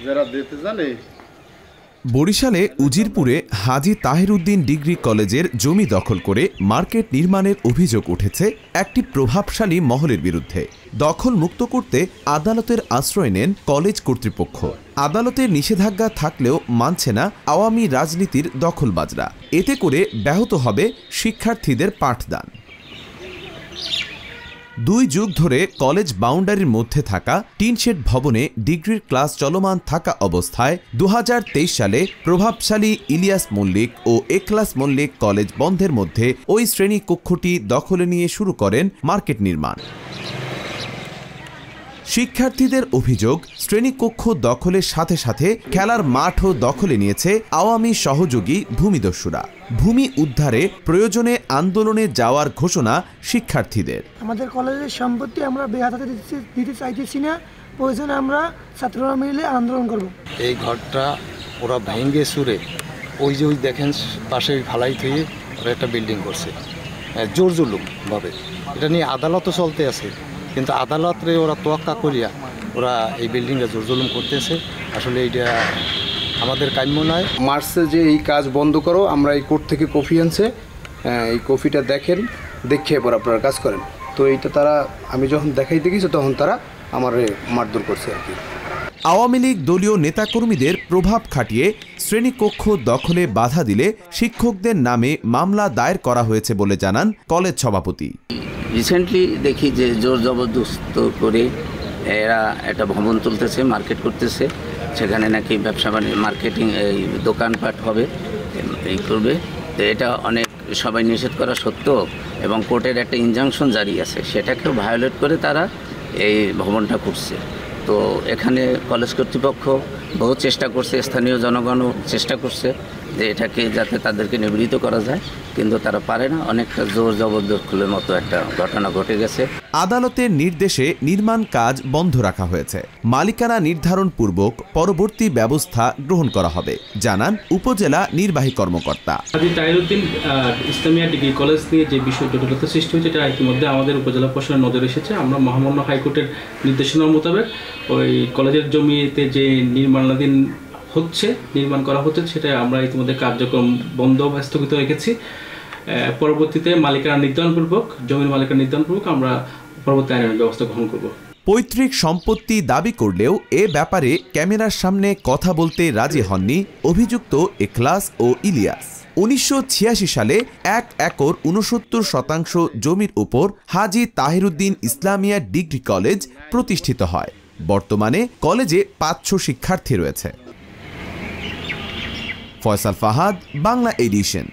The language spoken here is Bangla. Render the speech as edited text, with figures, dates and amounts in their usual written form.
যারা দিতে জানে। বরিশালে উজিরপুরে হাজী তাহিরউদ্দিন ডিগ্রি কলেজের জমি দখল করে মার্কেট নির্মাণের অভিযোগ উঠেছে একটি প্রভাবশালী মহলের বিরুদ্ধে। দখল মুক্ত করতে আদালতের আশ্রয় নেন কলেজ কর্তৃপক্ষ। আদালতের নিষেধাজ্ঞা থাকলেও মানছে না আওয়ামী রাজনীতির দখলবাজরা। এতে করে ব্যাহত হবে শিক্ষার্থীদের পাঠদান। 2 যুগ ধরে কলেজ বাউন্ডারির মধ্যে থাকা টিনশেড ভবনে ডিগ্রির ক্লাস চলমান থাকা অবস্থায় 2023 সালে প্রভাবশালী ইলিয়াস মল্লিক ও এখলাস মল্লিক কলেজ বন্ধের মধ্যে ওই শ্রেণী কক্ষটি দখলে নিয়ে শুরু করেন মার্কেট নির্মাণ। শিক্ষার্থীদের অভিযোগ, শ্রেণীকক্ষ দখলের সাথে সাথে খেলার মাঠও দখলে নিয়েছে আওয়ামী সহযোগী ভূমিদস্যুরা। ভূমি উদ্ধারে প্রয়োজনে আন্দোলনে যাওয়ার ঘোষণা শিক্ষার্থীদের। আমাদের কলেজের সম্পত্তি আমরা বেহাতে দিতে চাইতেছি না, প্রয়োজনে আমরা ছাত্ররা মিলে আন্দোলন করব। এই ঘরটা ওরা ভেঙে সুরে ওই যে দেখেন পাশে ফালাই থেকে ওরা একটা বিল্ডিং করছে জোর জুলুম ভাবে। এটা নিয়ে আদালতও চলতে আছে, কিন্তু আদালতে ওরা তোয়াক্কা করিয়া ওরা এই বিল্ডিংটা জোর জুলুম করতেছে। আসলে এইটা আমাদের কাম্য নয়। মার্চে যে এই কাজ বন্ধ করো, আমরা এই কোর্ট থেকে কফি আনছে, এই কফিটা দেখেন, দেখে এবার আপনারা কাজ করেন। তো এইটা তারা আমি যখন দেখাইতে গেছি তখন তারা আমার মারধর করছে আর কি। আওয়ামী লীগ দলীয় নেতাকর্মীদের প্রভাব খাটিয়ে শ্রেণীকক্ষ দখলে বাধা দিলে শিক্ষকদের নামে মামলা দায়ের করা হয়েছে বলে জানান কলেজ সভাপতি। রিসেন্টলি দেখি যে জোর জবরদস্ত করে এরা একটা ভবন তুলতেছে, মার্কেট করতেছে, সেখানে নাকি ব্যবসা বাণিজ্য মার্কেটিং এই দোকানপাট হবে, এই করবে। তো এটা অনেক সবাই নিষেধ করা সত্ত্বেও এবং কোর্টের একটা ইনজাংশন জারি আছে, সেটাকেও ভায়োলেট করে তারা এই ভবনটা করছে। তো এখানে কলেজ কর্তৃপক্ষ বহু চেষ্টা করছে, স্থানীয় জনগণও চেষ্টা করছে যে এটাকে যাতে তাদেরকে নিবৃত্ত করা যায়, কিন্তু তারা পারে না। অনেকটা জোর জবরদখলের মতো একটা ঘটনা ঘটে গেছে। আদালতের নির্দেশে নির্মাণ কাজ বন্ধ রাখা হয়েছে। মালিকানা নির্ধারণ পূর্বক পরবর্তী ব্যবস্থা গ্রহণ করা হবে, জানান উপজেলা নির্বাহী কর্মকর্তা। হাজী তাহিরউদ্দিন ইসলামিয়া ডিগ্রি কলেজ নিয়ে যে বিষয় জটিলতা সৃষ্টি হয়েছে, এটা ইতিমধ্যে আমাদের উপজেলা প্রশাসনের নজরে এসেছে। আমরা মহামান্য হাইকোর্টের নির্দেশনা মোতাবেক ওই কলেজের জমিতে যে নির্মাণ করা হচ্ছে সেটা আমরা ইতিমধ্যে কার্যক্রম বন্ধ বা স্থগিত রেখেছি। পরবর্তীতে জমির মালিকানা নির্ধারণপূর্বক আমরা পরবর্তী আইনের ব্যবস্থা গ্রহণ করব। পৈতৃক সম্পত্তি দাবি করলেও এ ব্যাপারে ক্যামেরার সামনে কথা বলতে রাজি হননি অভিযুক্ত এখলাস ও ইলিয়াস। 1986 সালে 1 একর 69% জমির উপর হাজী তাহিরউদ্দিন ইসলামিয়া ডিগ্রি কলেজ প্রতিষ্ঠিত হয়। বর্তমানে কলেজে 500 শিক্ষার্থী রয়েছে। ফয়সাল ফাহাদ, বাংলা এডিশন।